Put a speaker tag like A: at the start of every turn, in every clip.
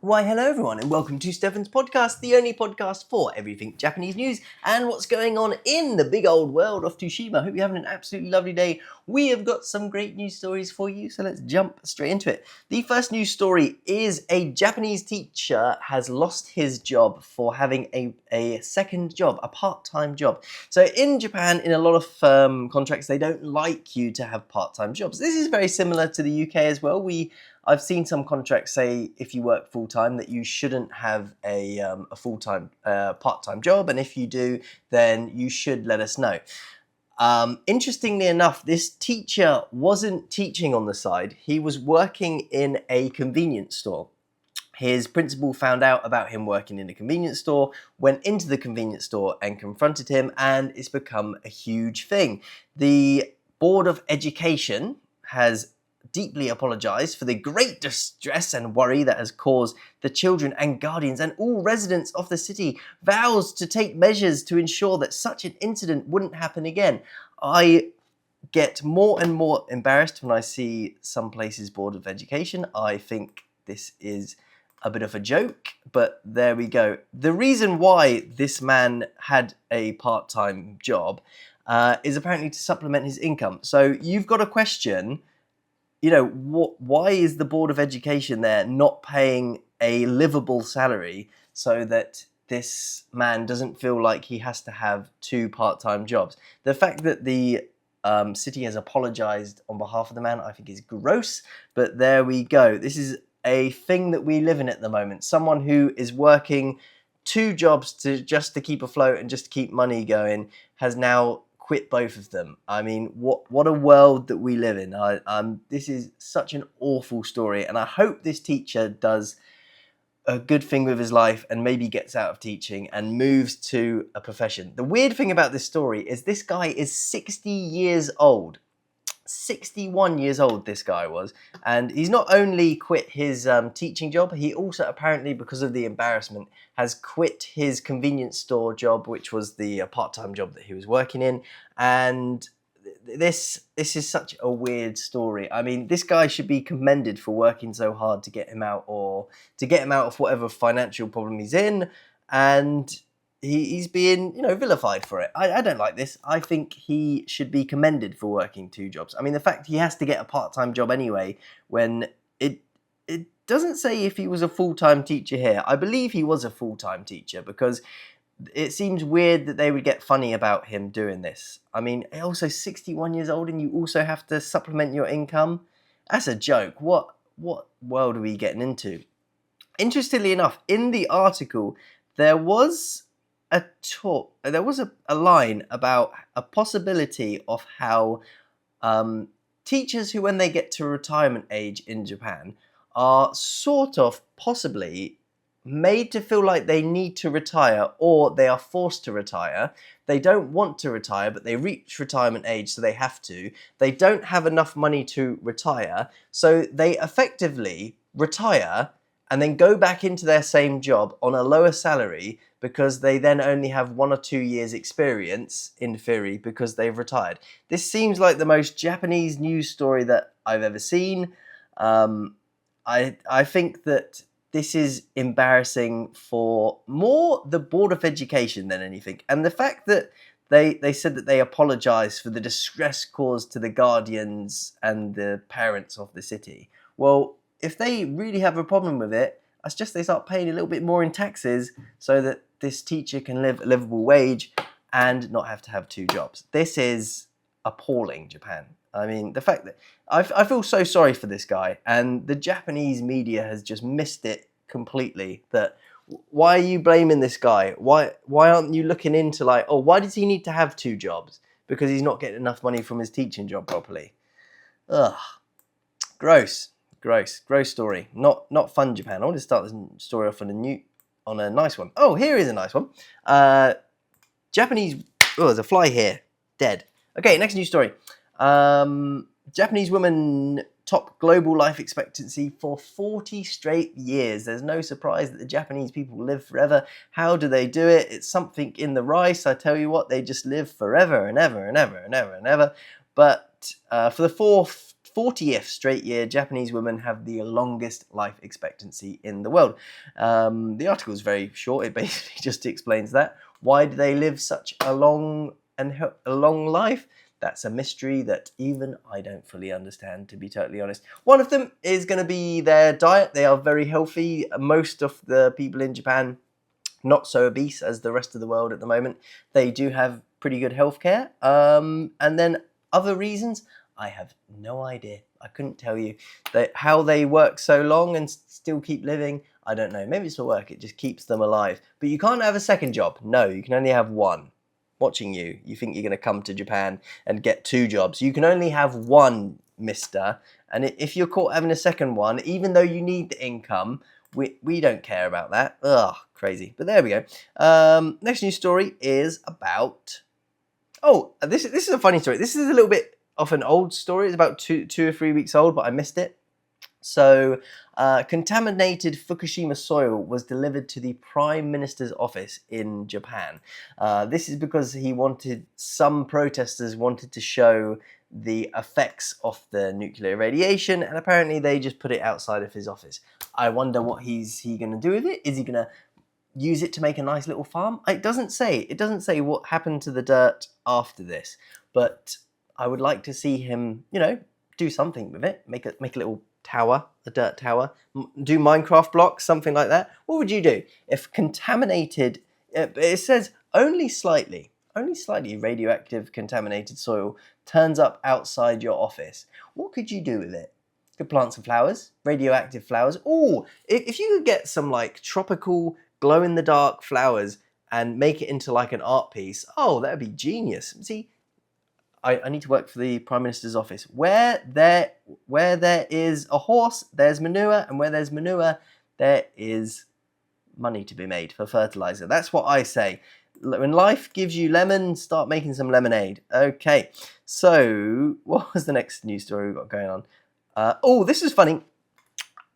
A: Why, hello everyone, and welcome to Stefan's podcast, the only podcast for everything Japanese news and what's going on in the big old world of Tsushima. Hope you're having an absolutely lovely day. We have got some great news stories for you, so let's jump straight into it. The first news story is a Japanese teacher has lost his job for having a second job, a part-time job. So in Japan, in a lot of contracts, they don't like you to have part-time jobs. This is very similar to the UK as well. I've seen some contracts say if you work full-time that you shouldn't have a full-time part-time job, and if you do, then you should let us know. Interestingly enough, this teacher wasn't teaching on the side. He was working in a convenience store. His principal found out about him working in a convenience store, went into the convenience store and confronted him, and it's become a huge thing. The Board of Education has deeply apologised for the great distress and worry that has caused the children and guardians and all residents of the city, vows to take measures to ensure that such an incident wouldn't happen again. I get more and more embarrassed when I see some places Board of Education. I think this is a bit of a joke, but there we go. The reason why this man had a part-time job is apparently to supplement his income. So you've got a question, why is the Board of Education there not paying a livable salary so that this man doesn't feel like he has to have two part-time jobs? The fact that the city has apologised on behalf of the man, I think is gross, but there we go. This is a thing that we live in at the moment. Someone who is working two jobs just to keep afloat and just to keep money going has now quit both of them. I mean, what a world that we live in. This is such an awful story, and I hope this teacher does a good thing with his life and maybe gets out of teaching and moves to a profession. The weird thing about this story is this guy is 60 years old. 61 years old this guy was, and he's not only quit his teaching job, he also apparently, because of the embarrassment, has quit his convenience store job, which was the part-time job that he was working in. And this is such a weird story. I mean, this guy should be commended for working so hard to get him out, or to get him out of whatever financial problem he's in, and he's being, vilified for it. I don't like this. I think he should be commended for working two jobs. I mean, the fact he has to get a part-time job anyway, when it doesn't say if he was a full-time teacher here. I believe he was a full-time teacher, because it seems weird that they would get funny about him doing this. I mean, also 61 years old and you also have to supplement your income? That's a joke. What world are we getting into? Interestingly enough, in the article, there was a line about a possibility of how teachers who, when they get to retirement age in Japan, are sort of possibly made to feel like they need to retire, or they are forced to retire. They don't want to retire, but they reach retirement age, so they have to. They don't have enough money to retire, so they effectively retire and then go back into their same job on a lower salary, because they then only have 1 or 2 years experience, in theory, because they've retired. This seems like the most Japanese news story that I've ever seen. I think that this is embarrassing for more the Board of Education than anything. And the fact that they said that they apologised for the distress caused to the guardians and the parents of the city. Well, if they really have a problem with it, I suggest they start paying a little bit more in taxes so that this teacher can live a livable wage and not have to have two jobs. This is appalling, Japan. I mean, the fact that I feel so sorry for this guy, and the Japanese media has just missed it completely. That why are you blaming this guy? Why aren't you looking into why does he need to have two jobs? Because he's not getting enough money from his teaching job properly. Ugh, gross story. Not fun, Japan. I want to start this story off on a nice one. Oh, here is a nice one. Japanese. Oh, there's a fly here. Dead. Okay, next news story. Japanese woman top global life expectancy for 40 straight years. There's no surprise that the Japanese people live forever. How do they do it? It's something in the rice. I tell you what, they just live forever and ever and ever and ever and ever. But for the 40th straight year, Japanese women have the longest life expectancy in the world. The article is very short. It basically just explains that. Why do they live such a long life? That's a mystery that even I don't fully understand, to be totally honest. One of them is going to be their diet. They are very healthy. Most of the people in Japan, not so obese as the rest of the world at the moment. They do have pretty good healthcare. And then other reasons, I have no idea. I couldn't tell you how they work so long and still keep living. I don't know. Maybe it's for work. It just keeps them alive. But you can't have a second job. No, you can only have one. Watching you, you think you're going to come to Japan and get 2 jobs. You can only have one, mister. And if you're caught having a second one, even though you need the income, we don't care about that. Ugh, crazy. But there we go. Next news story is about... Oh, this is a funny story. This is a little bit of an old story. It's about two or 3 weeks old, but I missed it. So, contaminated Fukushima soil was delivered to the Prime Minister's office in Japan. This is because some protesters wanted to show the effects of the nuclear radiation, and apparently they just put it outside of his office. I wonder what he's going to do with it. Is he going to use it to make a nice little farm? It doesn't say. It doesn't say what happened to the dirt after this, but I would like to see him, do something with it. Make a little tower, a dirt tower, do Minecraft blocks, something like that. What would you do if contaminated, it says only slightly radioactive contaminated soil turns up outside your office? What could you do with it? You could plant some flowers, radioactive flowers. Oh, if you could get some like tropical glow in the dark flowers and make it into like an art piece, oh, that would be genius. See, I need to work for the Prime Minister's office. Where there is a horse, there's manure, and where there's manure, there is money to be made for fertilizer. That's what I say. When life gives you lemon, start making some lemonade. Okay, so what was the next news story we've got going on? Oh, this is funny.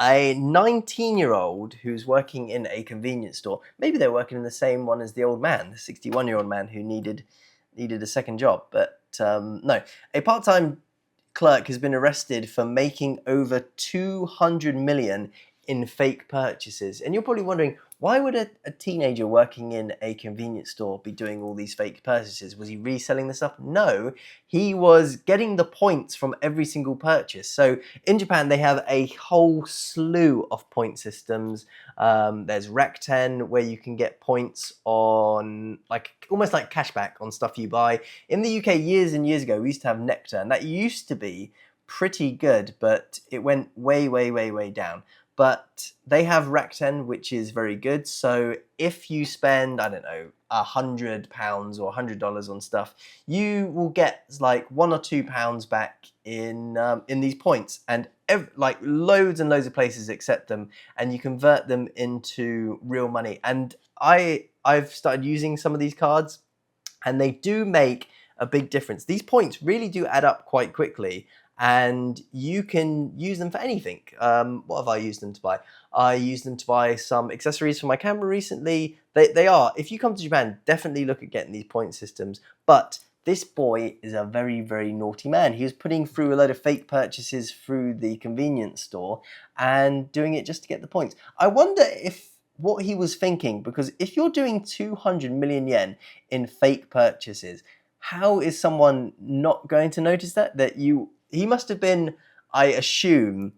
A: A 19-year-old who's working in a convenience store. Maybe they're working in the same one as the old man, the 61-year-old man who needed a second job. But no, a part-time clerk has been arrested for making over 200 million in fake purchases. And you're probably wondering, why would a teenager working in a convenience store be doing all these fake purchases? Was he reselling the stuff? No, he was getting the points from every single purchase. So in Japan, they have a whole slew of point systems. There's Rakuten, where you can get points on almost like cashback on stuff you buy. In the UK, years and years ago, we used to have Nectar, and that used to be pretty good, but it went way, way, way, way down. But they have Rakuten, which is very good. So if you spend, I don't know, £100 or $100 on stuff, you will get like £1 or £2 back in these points, and loads and loads of places accept them, and you convert them into real money. And I've started using some of these cards, and they do make a big difference. These points really do add up quite quickly, and you can use them for anything. What have I used them to buy? I used them to buy some accessories for my camera recently. They are, if you come to Japan, definitely look at getting these point systems. But this boy is a very, very naughty man. He was putting through a load of fake purchases through the convenience store and doing it just to get the points. I wonder what he was thinking, because if you're doing 200 million yen in fake purchases, how is someone not going to notice that? He must have been, I assume,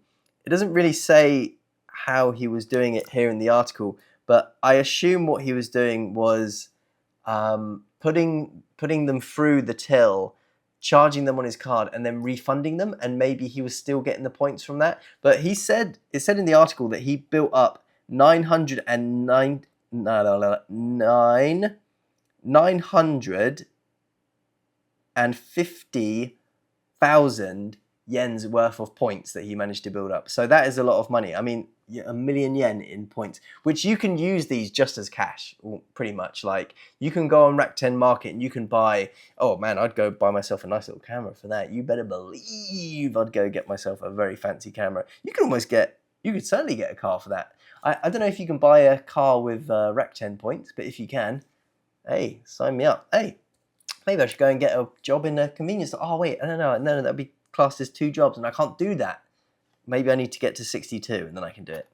A: it doesn't really say how he was doing it here in the article, but I assume what he was doing was putting them through the till, charging them on his card, and then refunding them, and maybe he was still getting the points from that. But it said in the article that he built up 950,000 yen's worth of points that he managed to build up. So that is a lot of money. I mean, 1 million yen in points, which you can use these just as cash, pretty much. Like, you can go on Rakuten Market and you can buy, oh man, I'd go buy myself a nice little camera for that. You better believe I'd go get myself a very fancy camera. You could certainly get a car for that. I don't know if you can buy a car with Rakuten points, but if you can, hey, sign me up. Hey, maybe I should go and get a job in a convenience store. Oh wait, I don't know. No, that'd be classed as 2 jobs, and I can't do that. Maybe I need to get to 62 and then I can do it.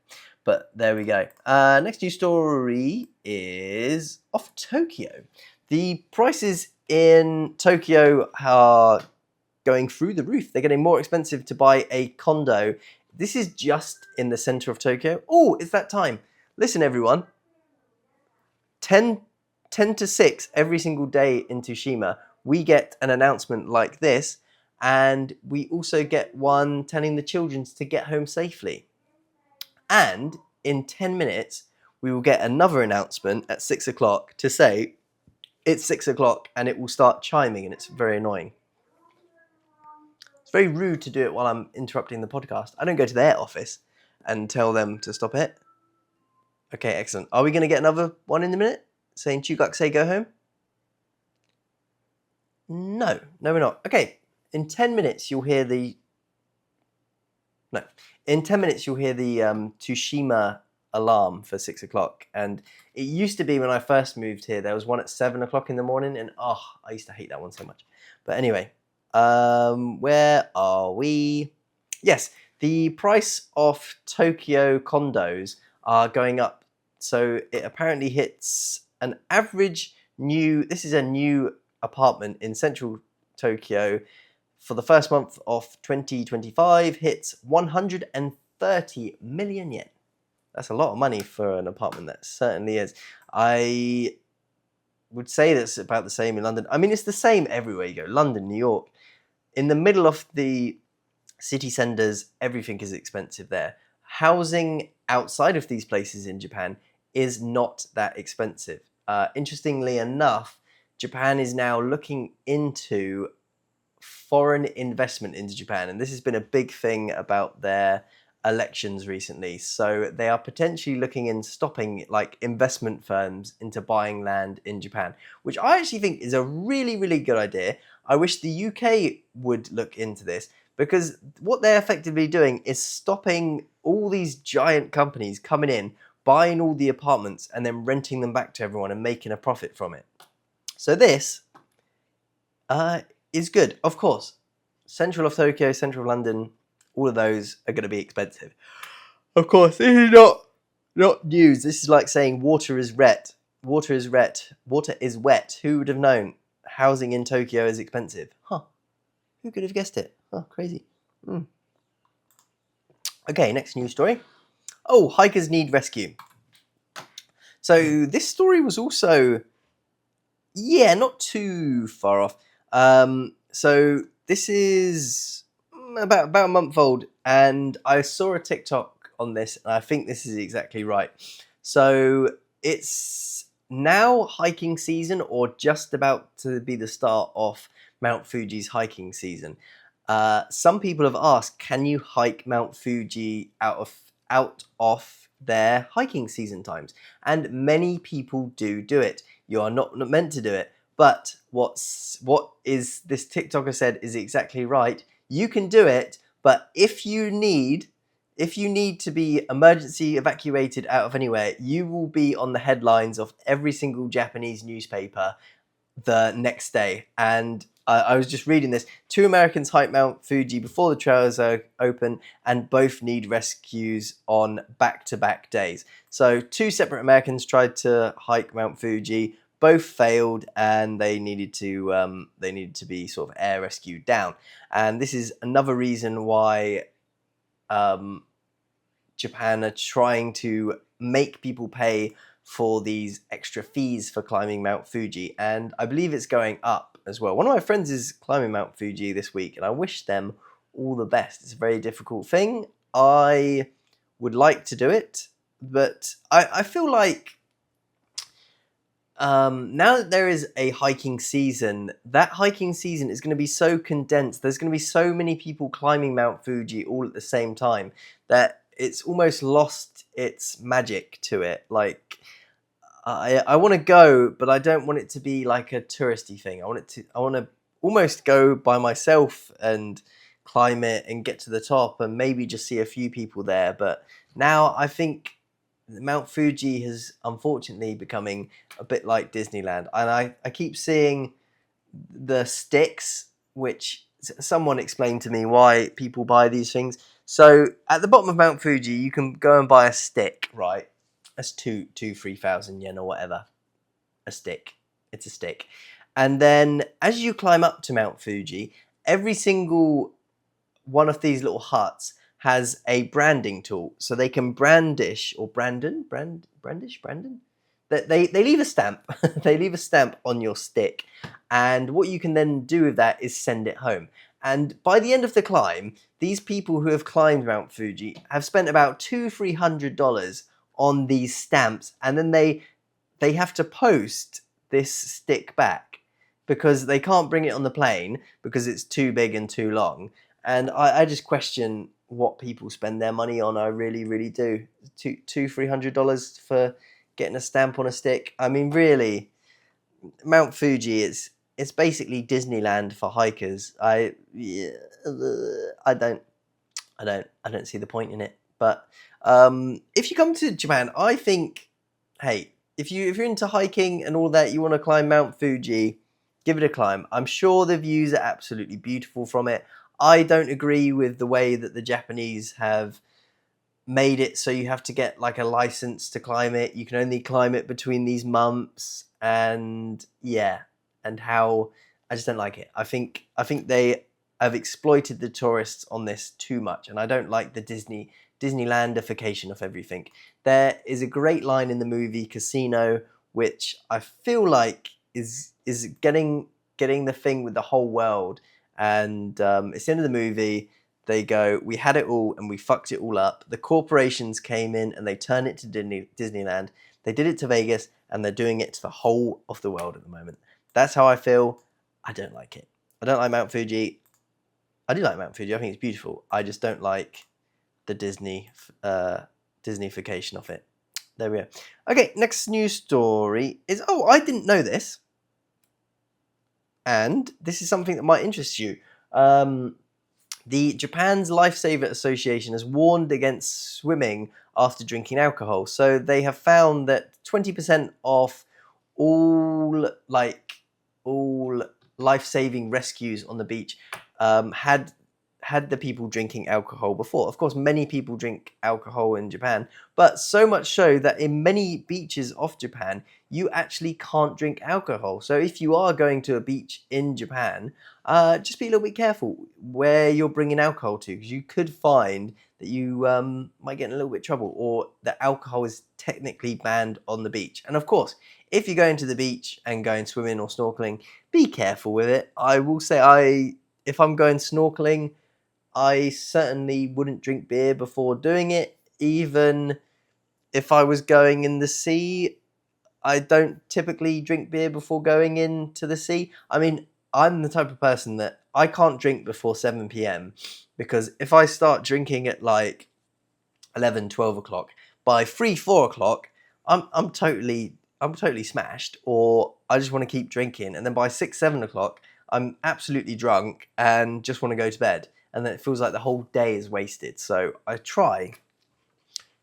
A: But there we go. Next news story is off Tokyo. The prices in Tokyo are going through the roof. They're getting more expensive to buy a condo. This is just in the center of Tokyo. Oh, it's that time. Listen, everyone. 10 to 6 every single day in Tsushima, we get an announcement like this, and we also get one telling the children to get home safely. And in 10 minutes, we will get another announcement at 6 o'clock to say it's 6 o'clock and it will start chiming, and it's very annoying. It's very rude to do it while I'm interrupting the podcast. I don't go to their office and tell them to stop it. Okay, excellent. Are we going to get another one in a minute saying Chugak-say go home? No, we're not. Okay, in 10 minutes you'll hear the... No, in 10 minutes you'll hear the Tsushima alarm for 6 o'clock. And it used to be when I first moved here, there was one at 7 o'clock in the morning, and I used to hate that one so much. But anyway, where are we? Yes, the price of Tokyo condos are going up. So it apparently hits an average this is a new apartment in central Tokyo for the first month of 2025 hits 130 million yen. That's a lot of money for an apartment, that certainly is. I would say that's about the same in London. I mean, it's the same everywhere you go. London, New York. In the middle of the city centres, everything is expensive there. Housing outside of these places in Japan is not that expensive. Interestingly enough, Japan is now looking into foreign investment into Japan, and this has been a big thing about their elections recently. So they are potentially looking in stopping like investment firms into buying land in Japan, which I actually think is a really, really good idea. I wish the UK would look into this, because what they're effectively doing is stopping all these giant companies coming in, buying all the apartments and then renting them back to everyone and making a profit from it. So this is good. Of course, central of Tokyo, central of London, all of those are going to be expensive. Of course, this is not news. This is like saying water is wet. Water is wet. Water is wet. Who would have known housing in Tokyo is expensive? Huh. Who could have guessed it? Oh, crazy. Okay, next news story. Oh, hikers need rescue. So this story was also, not too far off. So this is about a month old, and I saw a TikTok on this, and I think this is exactly right. So it's now hiking season, or just about to be the start of Mount Fuji's hiking season. Some people have asked, can you hike Mount Fuji out of their hiking season times? And many people do it. You are not meant to do it. But what is this TikToker said is exactly right. You can do it, but if you need to be emergency evacuated out of anywhere, you will be on the headlines of every single Japanese newspaper the next day. And I was just reading this. 2 Americans hiked Mount Fuji before the trails are open, and both need rescues on back-to-back days. So 2 separate Americans tried to hike Mount Fuji. Both failed, and they needed to be sort of air rescued down. And this is another reason why Japan are trying to make people pay for these extra fees for climbing Mount Fuji, and I believe it's going up as well. One of my friends is climbing Mount Fuji this week, and I wish them all the best. It's a very difficult thing. I would like to do it, but I feel like now that there is a hiking season, that hiking season is going to be so condensed. There's going to be so many people climbing Mount Fuji all at the same time that it's almost lost its magic to it. Like, I want to go, but I don't want it to be like a touristy thing. I want to almost go by myself and climb it and get to the top and maybe just see a few people there. But now I think Mount Fuji has unfortunately becoming a bit like Disneyland, and I keep seeing the sticks which someone explained to me why people buy these things. So at the bottom of Mount Fuji, you can go and buy a stick, right? That's 3,000 yen or whatever. A stick. It's a stick. And then as you climb up to Mount Fuji, every single one of these little huts has a branding tool, so they can brandish or brandon. They leave a stamp. They leave a stamp on your stick, and what you can then do with that is send it home. And by the end of the climb, these people who have climbed Mount Fuji have spent about $200-300 on these stamps, and then they have to post this stick back because they can't bring it on the plane because it's too big and too long. And I just question what people spend their money on. I really, really do. $300 for getting a stamp on a stick. I mean, really, Mount Fuji it's basically Disneyland for hikers. I don't see the point in it. But if you come to Japan, I think, hey, if you're into hiking and all that, you want to climb Mount Fuji, give it a climb. I'm sure the views are absolutely beautiful from it. I don't agree with the way that the Japanese have made it so you have to get like a license to climb it. You can only climb it between these months, and how I just don't like it. I think they have exploited the tourists on this too much, and I don't like the Disneylandification of everything. There is a great line in the movie Casino, which I feel like is getting the thing with the whole world. And it's the end of the movie. They go, we had it all and we fucked it all up. The corporations came in and they turned it to Disneyland. They did it to Vegas, and they're doing it to the whole of the world at the moment. That's how I feel. I don't like it. I don't like Mount Fuji. I do like Mount Fuji. I think it's beautiful. I just don't like the Disneyfication of it. There we go. Okay, next news story is, I didn't know this. And this is something that might interest you. The Japan's Lifesaver Association has warned against swimming after drinking alcohol. So they have found that 20% of all life-saving rescues on the beach had the people drinking alcohol before. Of course, many people drink alcohol in Japan, but so much so that in many beaches of Japan, you actually can't drink alcohol. So if you are going to a beach in Japan, just be a little bit careful where you're bringing alcohol to, because you could find that you might get in a little bit of trouble, or that alcohol is technically banned on the beach. And of course, if you're going to the beach and going swimming or snorkeling, be careful with it. I will say, if I'm going snorkeling, I certainly wouldn't drink beer before doing it. Even if I was going in the sea, I don't typically drink beer before going into the sea. I mean, I'm the type of person that I can't drink before 7 p.m. because if I start drinking at like 11, 12 o'clock, by 3, 4 o'clock, I'm totally smashed, or I just want to keep drinking. And then by 6, 7 o'clock, I'm absolutely drunk and just want to go to bed. And then it feels like the whole day is wasted. So I try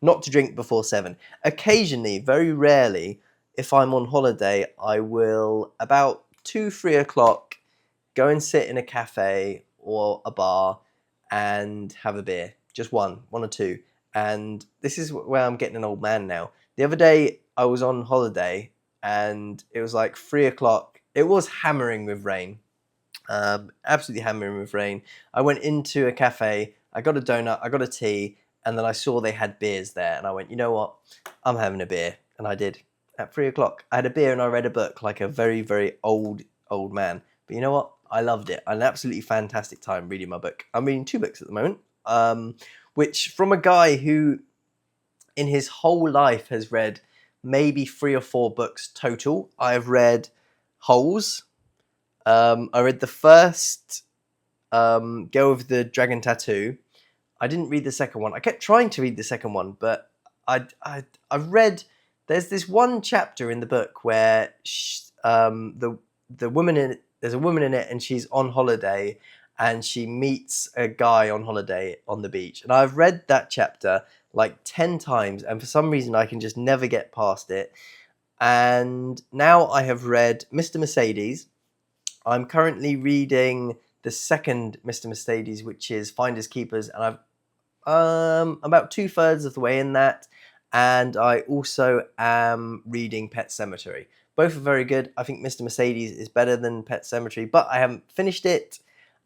A: not to drink before 7. Occasionally, very rarely, if I'm on holiday, I will, about 2, 3 o'clock, go and sit in a cafe or a bar and have a beer. Just one or two. And this is where I'm getting an old man now. The other day, I was on holiday and it was like 3 o'clock. It was hammering with rain. Absolutely hammering with rain. I went into a cafe, I got a donut, I got a tea, and then I saw they had beers there, and I went, you know what, I'm having a beer. And I did. At 3 o'clock, I had a beer and I read a book like a very, very old man. But you know what, I loved it. I had an absolutely fantastic time reading my book. I'm reading 2 books at the moment, which from a guy who in his whole life has read maybe 3 or 4 books total. I've read Holes. I read the first Girl with the Dragon Tattoo. I didn't read the second one. I kept trying to read the second one, but I read. There's this one chapter in the book where the woman in it, there's a woman in it, and she's on holiday, and she meets a guy on holiday on the beach. And I've read that chapter like 10 times, and for some reason I can just never get past it. And now I have read Mr. Mercedes. I'm currently reading the second Mr. Mercedes, which is Finders Keepers, and I've about 2/3 of the way in that, and I also am reading Pet Sematary. Both are very good. I think Mr. Mercedes is better than Pet Sematary, but I haven't finished it.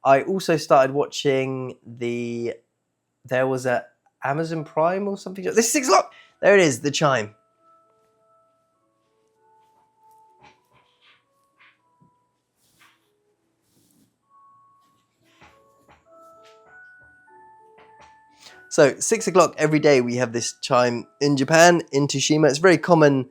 A: I also started watching there was a Amazon Prime or something. This is 6 o'clock. There it is, the chime. So 6 o'clock every day we have this chime in Japan, in Toshima. It's very common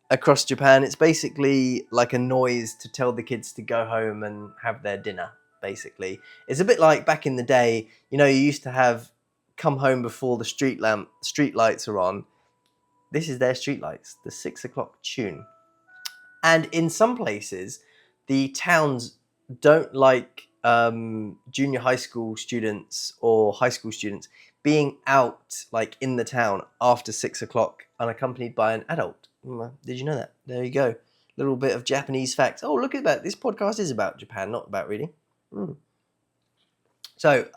A: across Japan. It's basically like a noise to tell the kids to go home and have their dinner, basically. It's a bit like back in the day, you used to have come home before the street lights are on. This is their street lights, the 6 o'clock tune. And in some places, the towns don't like junior high school students or high school students being out like in the town after 6 o'clock unaccompanied by an adult. Did you know that? There you go. Little bit of Japanese facts. Oh, look at that. This podcast is about Japan, not about reading. So,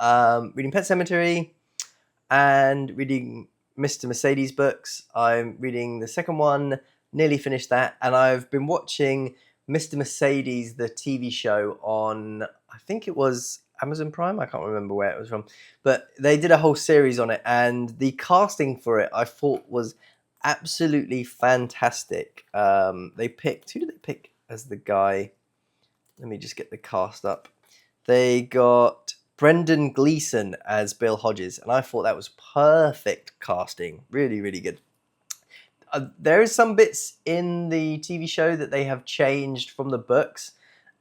A: reading Pet Sematary and reading Mr. Mercedes books. I'm reading the second one, nearly finished that, and I've been watching Mr. Mercedes, the TV show on, I think it was Amazon Prime. I can't remember where it was from, but they did a whole series on it, and the casting for it I thought was absolutely fantastic. Who did they pick as the guy? Let me just get the cast up. They got Brendan Gleeson as Bill Hodges, and I thought that was perfect casting. Really, really good. There is some bits in the TV show that they have changed from the books,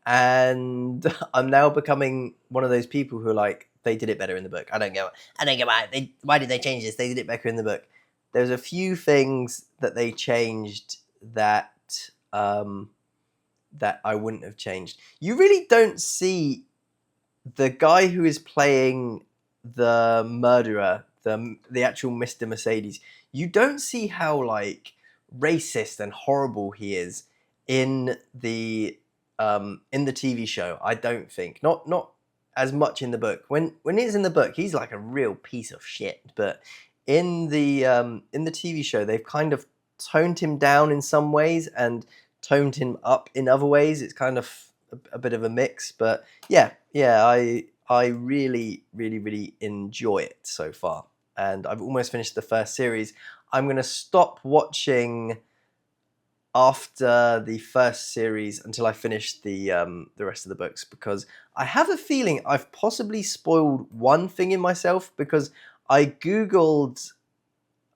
A: and I'm now becoming one of those people who are like, they did it better in the book. I don't get why did they change this? They did it better in the book. There's a few things that they changed that that I wouldn't have changed. You really don't see the guy who is playing the murderer, the actual Mr. Mercedes. You don't see how like racist and horrible he is in the TV show. I don't think not as much in the book. When he's in the book, he's like a real piece of shit. But in the TV show, they've kind of toned him down in some ways and toned him up in other ways. It's kind of a bit of a mix, but yeah, I really, really, really enjoy it so far, and I've almost finished the first series. I'm gonna stop watching after the first series until I finish the rest of the books, because I have a feeling I've possibly spoiled one thing in myself, because I googled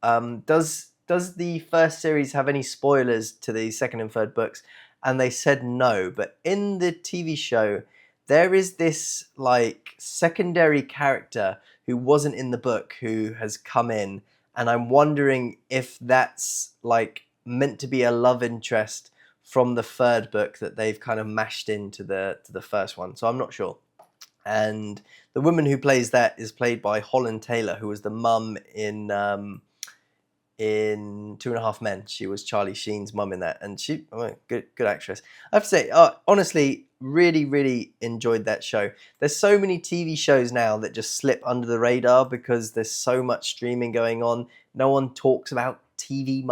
A: does the first series have any spoilers to the second and third books, and they said no. But in the TV show, there is this like secondary character who wasn't in the book who has come in, and I'm wondering if that's like meant to be a love interest from the third book that they've kind of mashed into the first one. So I'm not sure. And the woman who plays that is played by Holland Taylor, who was the mum in 2.5 Men. She was Charlie Sheen's mum in that, and she good actress. I have to say, honestly, really, really enjoyed that show. There's so many TV shows now that just slip under the radar because there's so much streaming going on. No one talks about TV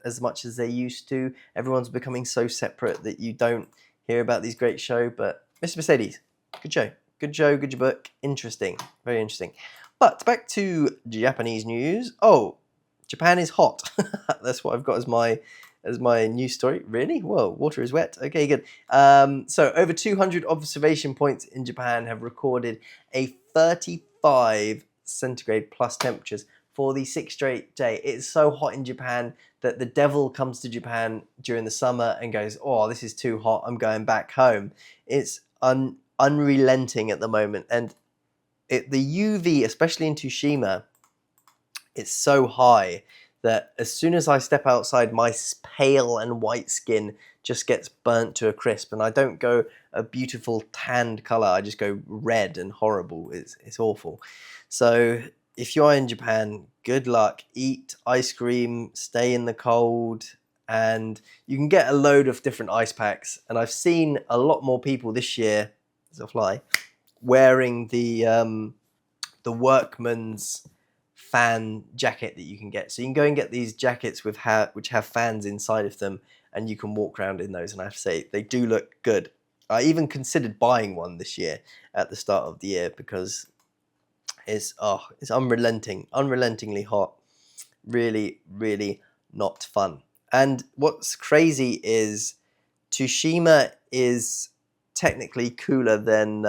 A: as much as they used to. Everyone's becoming so separate that you don't hear about these great shows. But Mr. Mercedes, good show, good book, interesting, very interesting. But back to Japanese news. Oh, Japan is hot. That's what I've got as my news story. Really? Whoa, water is wet. Okay, good. So over 200 observation points in Japan have recorded a 35 centigrade plus temperatures for the 6th straight day. It's so hot in Japan that the devil comes to Japan during the summer and goes, oh, this is too hot, I'm going back home. It's unrelenting at the moment. And the UV, especially in Toshima, it's so high that as soon as I step outside, my pale and white skin just gets burnt to a crisp, and I don't go a beautiful tanned color. I just go red and horrible. It's awful. So if you're in Japan, good luck. Eat ice cream, stay in the cold, and you can get a load of different ice packs. And I've seen a lot more people this year, as a fly, wearing the workman's fan jacket that you can get. So you can go and get these jackets with which have fans inside of them, and you can walk around in those. And I have to say, they do look good. I even considered buying one this year at the start of the year because it's unrelentingly hot. Really, really not fun. And what's crazy is Tsushima is technically cooler than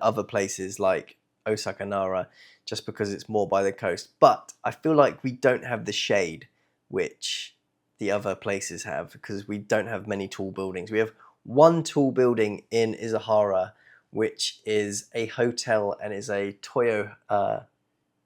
A: other places like Osaka, Nara, just because it's more by the coast. But I feel like we don't have the shade which the other places have, because we don't have many tall buildings. We have one tall building in Izahara, which is a hotel and is a Toyo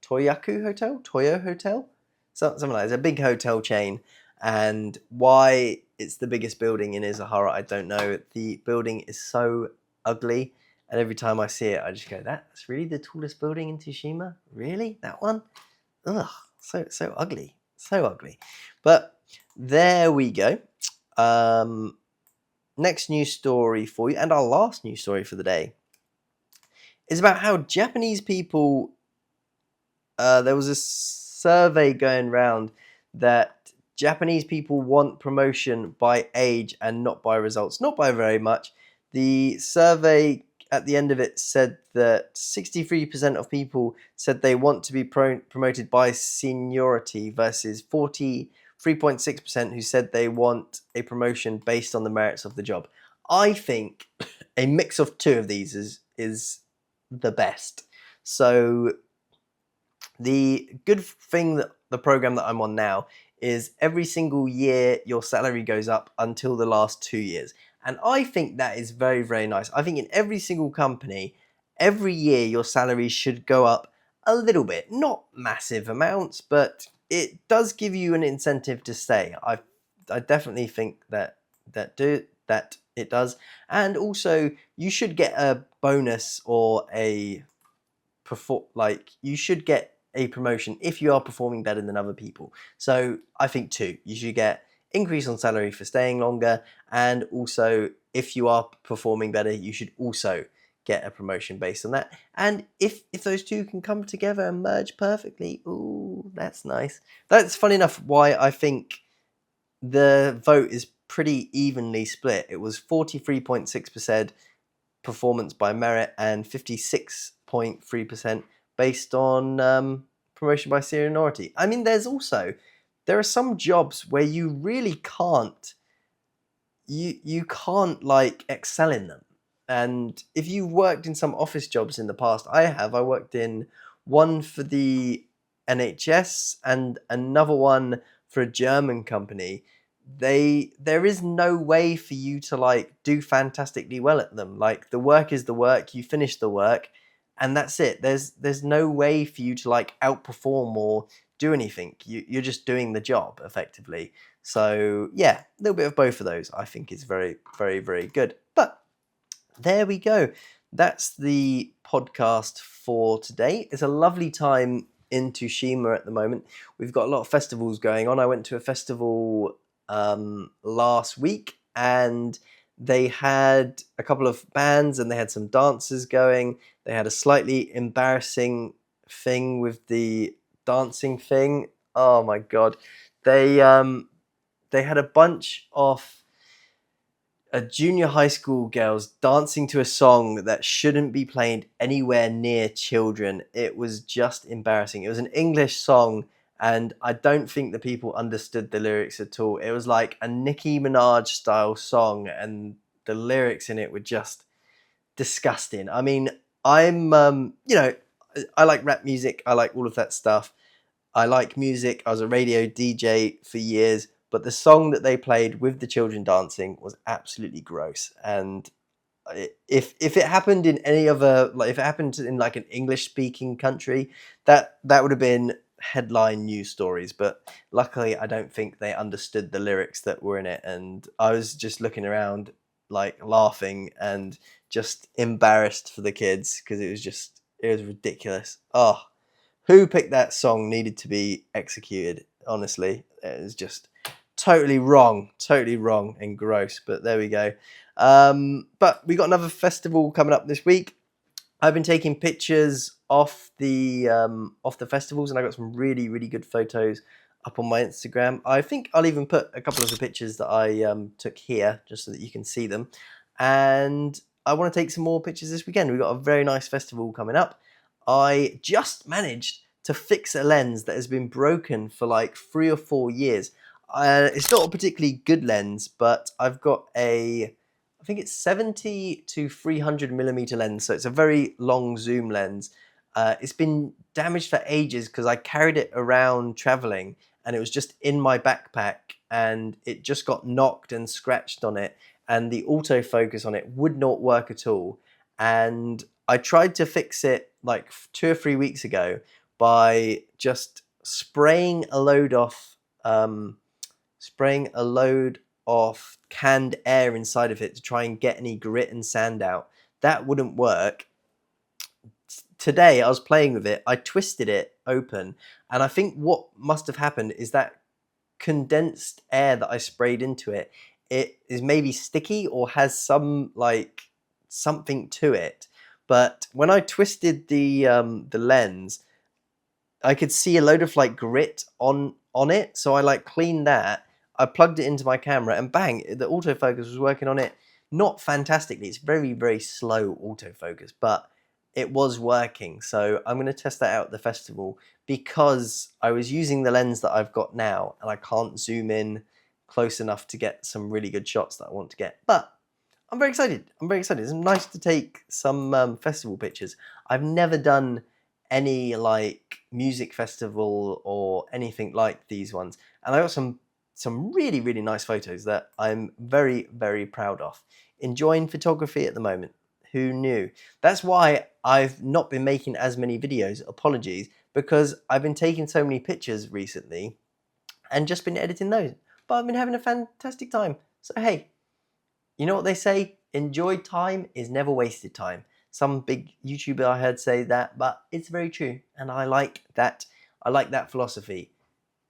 A: hotel, something like that. It's a big hotel chain. And why it's the biggest building in Izahara, I don't know. The building is so ugly, and every time I see it, I just go, "That's really the tallest building in Tsushima? Really? That one? Ugh, so ugly, so ugly." But there we go. Next news story for you, and our last news story for the day, is about how Japanese people. There was a survey going around that Japanese people want promotion by age and not by results. Not by very much. The survey at the end of it said that 63% of people said they want to be promoted by seniority versus 43.6% who said they want a promotion based on the merits of the job. I think a mix of two of these is the best. So the good thing that the program that I'm on now is every single year your salary goes up until the last 2 years. And I think that is very, very nice. I think in every single company, every year your salary should go up a little bit. Not massive amounts, but it does give you an incentive to stay. I definitely think that it does. And also you should get a bonus or you should get a promotion if you are performing better than other people. So I think two, you should get increase on salary for staying longer, and also if you are performing better, you should also get a promotion based on that. And if those two can come together and merge perfectly, ooh, that's nice. That's funny enough why I think the vote is pretty evenly split. It was 43.6% performance by merit and 56.3% based on promotion by seniority. I mean, there are some jobs where you really can't you can't like excel in them. And if you've worked in some office jobs in the past, I worked in one for the NHS and another one for a German company. There is no way for you to like do fantastically well at them. Like, the work is the work, you finish the work, and that's it. There's no way for you to like outperform or do anything. You're just doing the job effectively. So yeah, a little bit of both of those I think is very, very, very good. But there we go. That's the podcast for today. It's a lovely time in Tsushima at the moment. We've got a lot of festivals going on. I went to a festival last week, and they had a couple of bands and they had some dancers going. They had a slightly embarrassing thing with the dancing thing. Oh my god. They had a bunch of junior high school girls dancing to a song that shouldn't be played anywhere near children. It was just embarrassing. It was an English song, and I don't think the people understood the lyrics at all. It was like a Nicki Minaj style song, and the lyrics in it were just disgusting. I mean, I'm I like rap music. I like all of that stuff. I like music. I was a radio DJ for years, but the song that they played with the children dancing was absolutely gross. And if it happened in any other, like if it happened in like an English speaking country, that would have been headline news stories. But luckily, I don't think they understood the lyrics that were in it, and I was just looking around like laughing and just embarrassed for the kids because it was ridiculous. Oh, who picked that song needed to be executed. Honestly, it was just totally wrong and gross. But there we go. But we got another festival coming up this week. I've been taking pictures off the festivals, and I got some really, really good photos up on my Instagram. I think I'll even put a couple of the pictures that I took here, just so that you can see them. And I want to take some more pictures this weekend. We've got a very nice festival coming up. I just managed to fix a lens that has been broken for like 3 or 4 years. It's not a particularly good lens, but I've got I think it's 70 to 300 millimeter lens, so it's a very long zoom lens. It's been damaged for ages because I carried it around traveling, and it was just in my backpack, and it just got knocked and scratched on it, and the autofocus on it would not work at all. And I tried to fix it like 2 or 3 weeks ago by just spraying a load of canned air inside of it to try and get any grit and sand out. That wouldn't work. Today I was playing with it, I twisted it open, and I think what must have happened is that condensed air that I sprayed into it, it is maybe sticky or has some like something to it. But when I twisted the lens, I could see a load of like grit on it, so I like cleaned that. I plugged it into my camera, and bang, the autofocus was working on it. Not fantastically, it's very, very slow autofocus, but it was working. So I'm going to test that out at the festival, because I was using the lens that I've got now, and I can't zoom in close enough to get some really good shots that I want to get. But I'm very excited. It's nice to take some festival pictures. I've never done any like music festival or anything like these ones, and I got some really, really nice photos that I'm very, very proud of. Enjoying photography at the moment. Who knew? That's why I've not been making as many videos. Apologies, because I've been taking so many pictures recently and just been editing those. But I've been having a fantastic time. So hey, you know what they say? Enjoyed time is never wasted time. Some big YouTuber I heard say that, but it's very true, and I like that. I like that philosophy.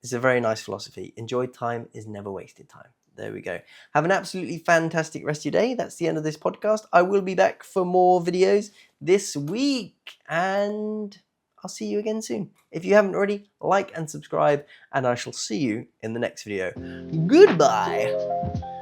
A: It's a very nice philosophy. Enjoyed time is never wasted time. There we go. Have an absolutely fantastic rest of your day. That's the end of this podcast. I will be back for more videos this week, and I'll see you again soon. If you haven't already, like and subscribe, and I shall see you in the next video. Goodbye.